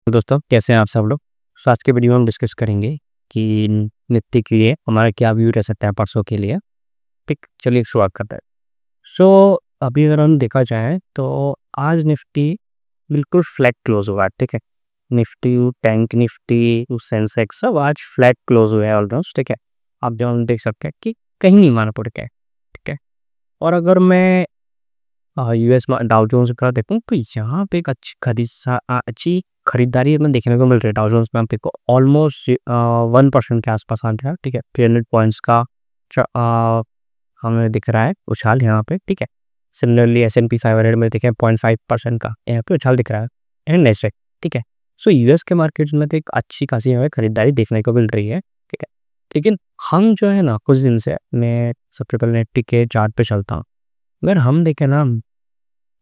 तो दोस्तों कैसे हैं आप सब लोग। सो आज के वीडियो में हम डिस्कस करेंगे कि निफ्टी के लिए हमारा क्या व्यू रह सकता है परसों के लिए। ठीक, चलिए शुरुआत करते हैं। सो अभी अगर हम देखा जाए तो आज निफ्टी बिल्कुल फ्लैट क्लोज हुआ है। ठीक है, निफ्टी, बैंक निफ्टी, सेंसेक्स सब आज फ्लैट क्लोज हुए हैं ऑलमोस्ट। ठीक है, आप जो हम देख सकते हैं कि कहीं नहीं माना पड़ गया है। ठीक है, और अगर मैं यूएस में डाउ जोन्स का देखूं तो यहाँ पे एक अच्छी खरीदारी हमें देखने को मिल रही है। डाउ जोन्स में हम देखो ऑलमोस्ट 1% के आसपास आ गया। ठीक है, 300 पॉइंट्स का हमें दिख रहा है उछाल यहाँ पे। ठीक है, सिमिलरली S&P 500 में देखें 0.5% का यहाँ पे उछाल दिख रहा है एंड नेस्डैक। ठीक है, सो यूएस के मार्केट में तो एक अच्छी खासी हमें खरीदारी देखने को मिल रही है। ठीक है, लेकिन हम जो है ना कुछ दिन से, मैं सबसे पहले निफ्टी के चार्ट पे चलता हूँ। अगर हम देखें ना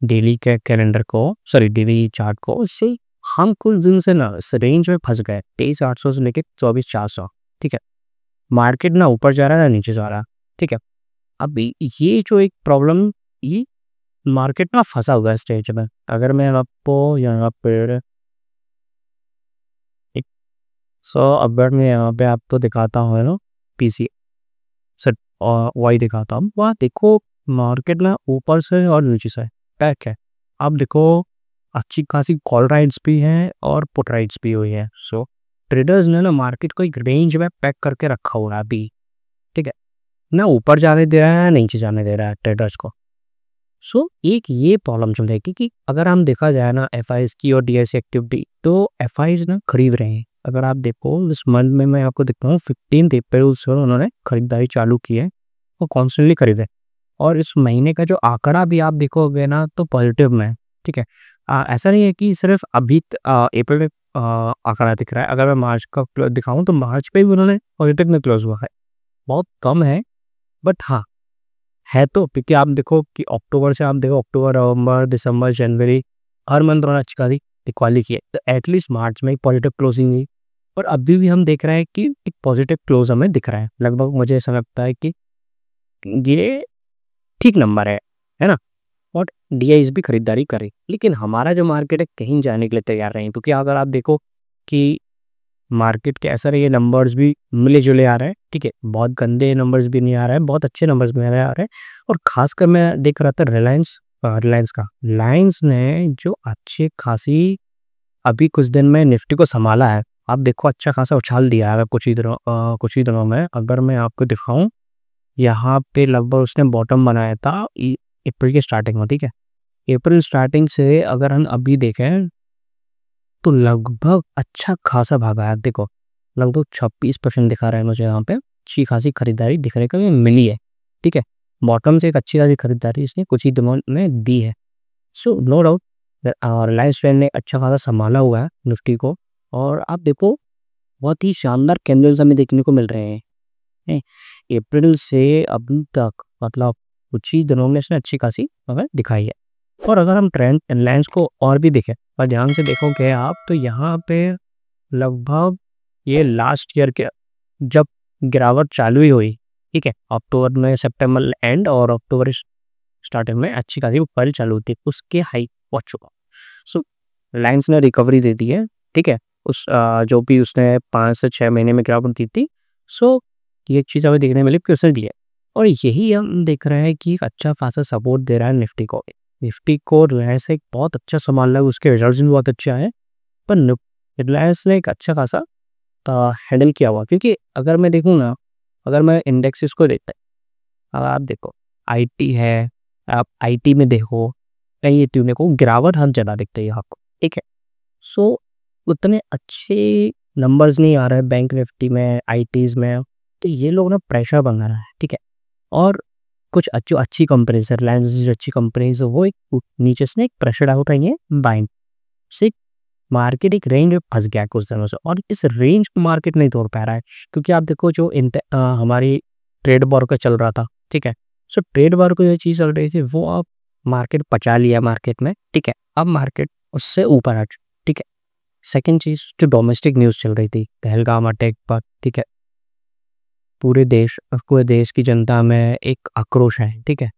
डेली के कैलेंडर को, सॉरी डेली चार्ट को, उससे हम कुछ दिन से ना इस रेंज में फंस गए 23,800 से लेके 24,400। ठीक है, मार्केट ना ऊपर जा रहा है ना नीचे जा रहा है। ठीक है, अभी ये जो एक प्रॉब्लम, ये मार्केट ना फंसा हुआ है स्टेज में। अगर मैं आपको यहाँ पर एक अगर मैं यहाँ पे आपको दिखाता हूँ ना पीसी सर और वाई दिखाता हूँ, वहाँ देखो मार्केट ना ऊपर से और नीचे से पैक है। आप देखो अच्छी खासी कॉल राइट्स भी हैं और पुट राइट्स भी हुई है। सो ट्रेडर्स ने ना मार्केट को एक रेंज में पैक करके रखा हुआ है अभी। ठीक है, ना ऊपर जाने दे रहा है ना नीचे जाने दे रहा है ट्रेडर्स को। सो एक ये प्रॉब्लम चल रही है कि अगर हम देखा जाए ना एफ की और डी एक्टिविटी, तो एफ ना खरीद रहे हैं। अगर आप देखो इस मंथ में मैं आपको देखता हूँ 15 अप्रैल से उन्होंने खरीदारी चालू की है, वो कॉन्स्टेंटली खरीदे। और इस महीने का जो आंकड़ा भी आप देखोगे ना तो पॉजिटिव में है। ठीक है, ऐसा नहीं है कि सिर्फ अभी अप्रैल में आंकड़ा दिख रहा है। अगर मैं मार्च का दिखाऊं तो मार्च पे भी उन्होंने पॉजिटिव में क्लोज हुआ है। बहुत कम है बट हाँ है, तो क्योंकि आप देखो कि अक्टूबर से आप देखो अक्टूबर, नवंबर, दिसंबर, जनवरी, हर मंथ उन्होंने अच्छी खासी इक्वाली की है। तो एटलीस्ट मार्च में एक पॉजिटिव क्लोजिंग हुई और अभी भी हम देख रहे हैं कि एक पॉजिटिव क्लोज हमें दिख रहा है। लगभग मुझे ऐसा लगता है कि ये ठीक नंबर है ना। और डीआईज भी खरीदारी करे, लेकिन हमारा जो मार्केट है कहीं जाने के लिए तैयार नहीं, क्योंकि अगर आप देखो कि मार्केट के ऐसा रही नंबर्स भी मिले जुले आ रहे हैं। ठीक है, बहुत गंदे नंबर्स भी नहीं आ रहे हैं, बहुत अच्छे नंबर्स भी आ रहे हैं। और खासकर मैं देख रहा था रिलायंस ने जो अच्छी खासी अभी कुछ दिन में निफ्टी को संभाला है। आप देखो अच्छा खासा उछाल दिया है कुछ ही दिनों में। अगर मैं आपको दिखाऊं, यहाँ पे लगभग उसने बॉटम बनाया था अप्रैल के स्टार्टिंग में। ठीक है, अप्रैल स्टार्टिंग से अगर हम अभी देखें तो लगभग अच्छा खासा भागा है। देखो लगभग 26% दिखा रहा है मुझे यहाँ पे। अच्छी खासी खरीदारी दिखने को मिली है। ठीक है, बॉटम से एक अच्छी खासी खरीदारी इसने कुछ ही दिनों में दी है। So no doubt Reliance Trend ने अच्छा खासा संभाला हुआ है निफ्टी को। और आप देखो बहुत ही शानदार कैंडल्स हमें देखने को मिल रहे हैं अप्रैल से अभी तक, मतलब कुछ ही दिनों में इसने अच्छी खासी हमें दिखाई है। और अगर हम ट्रेंड लाइंस को और भी देखें और ध्यान से देखोगे आप, तो यहाँ पे लगभग ये लास्ट ईयर के जब गिरावट चालू ही हुई, ठीक है, अक्टूबर में, सितंबर एंड और अक्टूबर स्टार्टिंग में अच्छी खासी ऊपर चालू होती है, उसके हाई पहुंच चुका। सो लाइंस ने रिकवरी दे दी है। ठीक है, उस जो भी उसने 5 से 6 महीने में गिरावट दी थी। सो ये चीज़ हमें देखने मिली कि उसने दी है। और यही हम देख रहे हैं कि अच्छा खासा सपोर्ट दे रहा है निफ्टी को रिलायंस एक बहुत अच्छा संभाल रहा है, उसके रिजल्ट भी बहुत अच्छे आए। पर रिलायंस ने एक अच्छा खासा हैंडल किया हुआ, क्योंकि अगर मैं देखूँ ना, अगर मैं इंडेक्सेस को देखता है, अब आप देखो आईटी है, आप आईटी में देखो, कहीं ये ट्यूब को गिरावट हर जगह दिखती है आपको। ठीक है, सो उतने अच्छे नंबर्स नहीं आ रहे हैं बैंक निफ्टी में, आईटीज में। तो ये लोग ना प्रेशर बना रहा है। ठीक है, और कुछ अच्छी कंपनीज है, रिलायंस जो अच्छी कंपनीज है, वो एक नीचे से एक प्रेशर डाउन है बाइंग से। मार्केट एक रेंज में फंस गया कुछ दिनों से, और इस रेंज को मार्केट नहीं तोड़ पा रहा है। क्योंकि आप देखो जो हमारी ट्रेड वॉर का चल रहा था। ठीक है, सो ट्रेड वॉर को जो चीज़ चल रही थी वो अब मार्केट पचा लिया मार्केट में। ठीक है, अब मार्केट उससे ऊपर आ चुका। ठीक है, सेकेंड चीज़ जो डोमेस्टिक न्यूज़ चल रही थी पहलगाम अटैक पर। ठीक है, पूरे देश की जनता में एक आक्रोश है। ठीक है,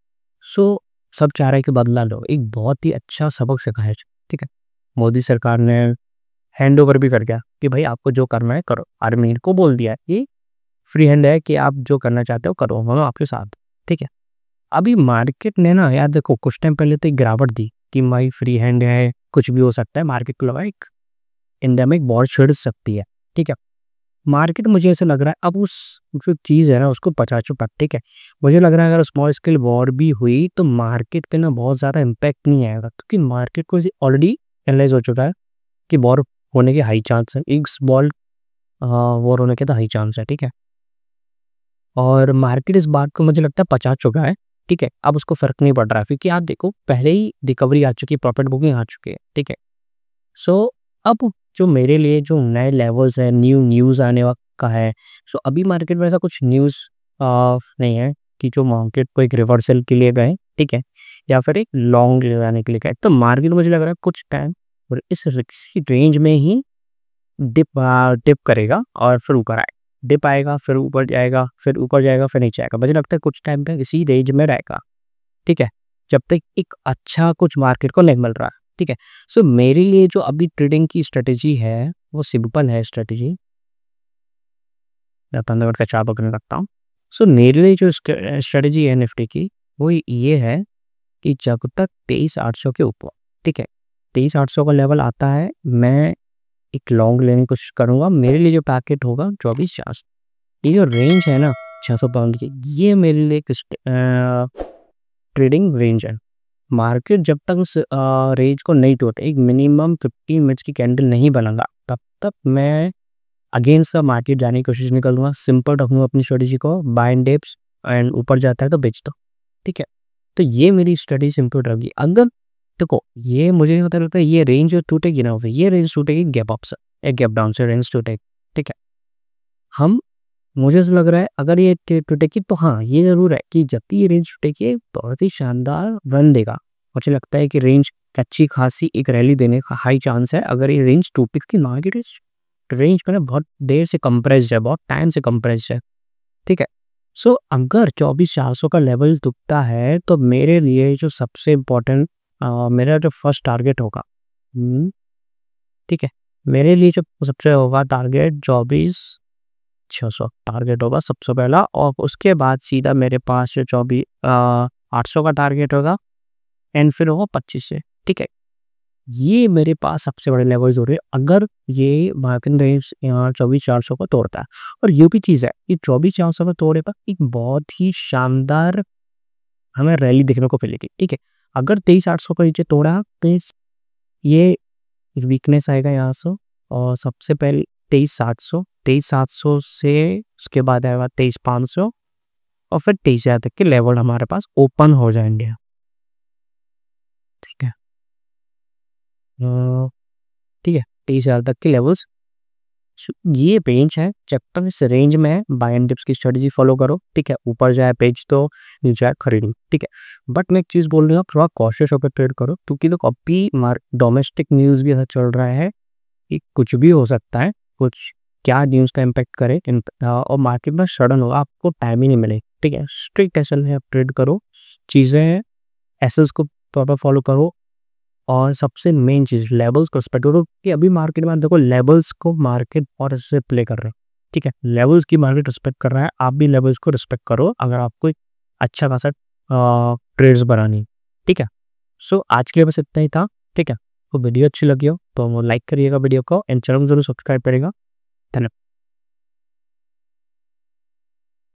सो सब चाह रहे हैं कि बदला लो, एक बहुत ही अच्छा सबक सिखाया। ठीक है, मोदी सरकार ने हैंड ओवर भी कर गया कि भाई आपको जो करना है करो, और मेरे को बोल दिया कि फ्री हैंड है कि आप जो करना चाहते हो करो, हम आपके साथ। ठीक है, अभी मार्केट ने ना यार देखो कुछ टाइम पहले तो एक गिरावट दी कि भाई फ्री हैंड है, कुछ भी हो सकता है, मार्केट को लगा एक एंडेमिक बहुत छिड़ सकती है। ठीक है, मार्केट मुझे ऐसा लग रहा है अब उस जो चीज़ है ना उसको पचा चुका। ठीक है, मुझे लग रहा है अगर स्मॉल स्केल वॉर भी हुई तो मार्केट पे ना बहुत ज़्यादा इम्पैक्ट नहीं आएगा, क्योंकि मार्केट को ऑलरेडी एनालाइज हो चुका है कि वॉर होने के हाई चांस है, एक स्मॉल वॉर होने के तो हाई चांस है। ठीक है, और मार्केट इस बात को मुझे लगता है पचा चुका है। ठीक है, अब उसको फर्क नहीं पड़ रहा है, क्योंकि आप देखो पहले ही रिकवरी आ चुकी है, प्रॉफिट बुकिंग आ चुकी है। ठीक है, सो अब जो मेरे लिए जो नए लेवल्स है, न्यूज़ आने का है। सो अभी मार्केट में ऐसा कुछ न्यूज़ नहीं है कि जो मार्केट को एक रिवर्सल के लिए गए। ठीक है, या फिर एक लॉन्ग लगाने के लिए गए, तो मार्केट मुझे लग रहा है कुछ टाइम और इस रेंज में ही डिप करेगा और फिर ऊपर आए, डिप आएगा फिर ऊपर जाएगा, फिर ऊपर जाएगा फिर नीचे आएगा। मुझे लगता है कुछ टाइम तक इसी रेंज में रहेगा। ठीक है, जब तक एक अच्छा कुछ मार्केट को नहीं मिल रहा है। ठीक है, सो मेरे लिए जो अभी ट्रेडिंग की स्ट्रेटेजी है वो सिंपल है स्ट्रेटेजी। मैं 15 मिनट का चार्ट पकड़ने रखता हूँ। सो मेरे लिए जो स्ट्रेटेजी है निफ्टी की वो ये है कि जब तक 23,800 के ऊपर, ठीक है, 23,800 का लेवल आता है, मैं एक लॉन्ग लेने की कोशिश करूंगा। मेरे लिए जो टारगेट होगा 24,400, ये जो रेंज है ना 600 पाउंड की, ये मेरे लिए ट्रेडिंग रेंज है। मार्केट जब तक उस रेंज को नहीं तोड़े, एक मिनिमम 15 मिनट्स की कैंडल नहीं बनाऊंगा, तब तक मैं अगेंस्ट द मार्केट जाने की कोशिश नहीं करूँगा। सिंपल रखूँगा अपनी स्ट्रेटेजी को, बाय एंड डिप्स, एंड ऊपर जाता है तो बेच दो। ठीक है, तो ये मेरी स्ट्रेटेजी सिंपल रहेगी। अगर देखो ये मुझे नहीं पता लगता ये रेंज जो टूटेगी ना, ये रेंज टूटेगी गैप अप से, एक गैप डाउन से रेंज टूटेगी। ठीक है, हम मुझे ऐसा लग रहा है अगर ये टूटेगी तो हाँ ये जरूर है कि जब भी ये रेंज टूटेगी बहुत ही शानदार रन देगा। मुझे लगता है कि रेंज अच्छी खासी एक रैली देने का हाई चांस है अगर ये रेंज टूटे की। मार्केट रेंज में ना बहुत देर से कंप्रेस्ड है, बहुत टाइम से कंप्रेस्ड है। ठीक है, सो अगर 24,400 का लेवल टूटता है तो मेरे लिए जो सबसे इम्पोर्टेंट मेरा जो फर्स्ट टारगेट होगा, ठीक है, मेरे लिए जो सबसे होगा टारगेट 24,600 टारगेट होगा सबसे पहला, और उसके बाद सीधा मेरे पास जो 24,800 का टारगेट होगा, एंड फिर होगा 25 से। ठीक है, ये मेरे पास सबसे बड़े लेवल्स हो रहे हैं अगर ये मार्केट रेंज 24,400 को तोड़ता है। और ये भी चीज़ है कि 24,400 को तोड़े पर एक बहुत ही शानदार हमें रैली देखने को मिलेगी। ठीक है, अगर 23,800 को नीचे तोड़ा तो ये वीकनेस आएगा यहाँ से, और सबसे पहले 23,700, 23,700 से उसके बाद आएगा 23,500, और फिर 23,000 तक के लेवल हमारे पास ओपन हो जाएंगे। ठीक है, ठीक है, 23,000 तक के लेवल्स, ये रेंज है। जब तक इस रेंज में है बाय एंड डिप्स की स्ट्रेटजी फॉलो करो। ठीक है, ऊपर जाए पेज तो नीचे जाए खरीदो। ठीक है, बट मैं एक चीज़ बोल रही हूँ थोड़ा कॉशियस होकर ट्रेड करो, क्योंकि लोग अभी डोमेस्टिक न्यूज़ भी ऐसा चल रहा है कि कुछ भी हो सकता है, कुछ क्या न्यूज़ का इम्पैक्ट करे और मार्केट में सडन होगा, आपको टाइम ही नहीं मिले। ठीक है, स्ट्रिक्ट एसल है, आप ट्रेड करो, चीज़ें एसल्स को प्रॉपर फॉलो करो, और सबसे मेन चीज़ लेवल्स को रिस्पेक्ट करो कि अभी मार्केट में देखो लेवल्स को मार्केट और इससे प्ले कर रहे हैं। ठीक है, लेवल्स की मार्केट रिस्पेक्ट कर रहा है, आप भी लेवल्स को रिस्पेक्ट करो अगर आपको एक अच्छा खासा ट्रेड्स बनानी। ठीक है, सो आज के लिए बस इतना ही था। ठीक है, तो वीडियो अच्छी लगी हो तो लाइक करिएगा वीडियो को, एंड चैनल को जरूर सब्सक्राइब करिएगा। धन्यवाद।